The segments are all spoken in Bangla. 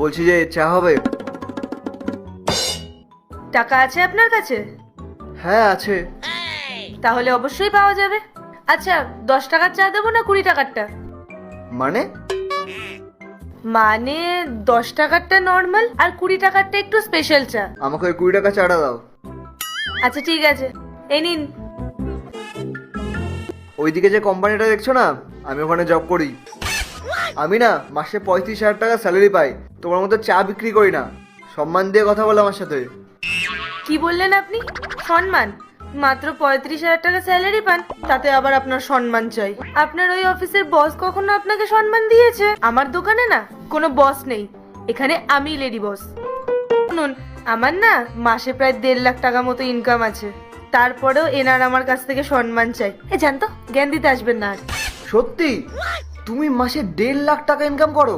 বলছি যে চা হবে? টাকা আছে আপনার কাছে? হ্যাঁ আছে। তাহলে অবশ্যই পাওয়া যাবে। আচ্ছা, 10 টাকার চা দেবো না 20 টাকারটা? মানে? মানে 10 টাকারটা নর্মাল আর 20 টাকারটা একটু স্পেশাল চা। আমাকে ওই 20 টাকা চাটা দাও। আচ্ছা ঠিক আছে, এই নিন। ওইদিকে যে কোম্পানিটা দেখছো না, আমি ওখানে জব করি। আমি না মাসে 35,000 টাকা স্যালারি পাই। তোমার মতো চা বিক্রি করি না। সম্মান দিয়ে কথা বলো আমার সাথে। কি বললেন আপনি? সম্মান? মাত্র 35,000 টাকা স্যালারি পান, তাতে আবার আপনার সম্মান চাই? আপনার ওই অফিসের বস কখনো আপনাকে সম্মান দিয়েছে? আমার দোকানে না কোনো বস নেই, এখানে আমি লেডি বস। শুনুন, আমার না মাসে প্রায় 1.5 লাখ টাকা মতো ইনকাম আছে, তারপরেও এনার আমার কাছ থেকে সম্মান চাই। জানতো, জ্ঞান দিতে আসবেন না আর। সত্যি? তুমি মাসে 1.5 লাখ টাকা ইনকাম করো?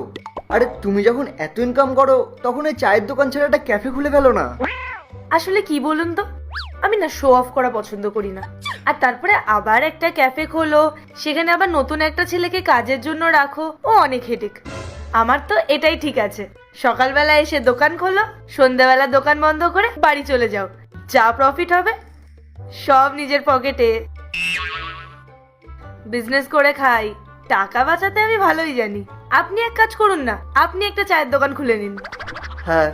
আরে তুমি যখন এত ইনকাম করো তখন এই চায়ের দোকান ছেড়ে একটা ক্যাফে খুলে ফেলো না। আসলে কি বলুন তো, আমি না শো অফ করা পছন্দ করি না। আর তারপরে আবার একটা ক্যাফে খোলো, সেখানে আবার নতুন একটা ছেলেকে কাজের জন্য রাখো, ও অনেক হেডেক। আমার তো এটাই ঠিক আছে, সকালবেলা এসে দোকান খোলো, সন্ধ্যাবেলা দোকান বন্ধ করে বাড়ি চলে যাও। যা প্রফিট হবে সব নিজের পকেটে। বিজনেস করে খাই, টাকা বাঁচাতে আমি ভালোই জানি। আপনি এক কাজ করুন না, আপনি একটা চায়ের দোকান খুলে নিন। হ্যাঁ,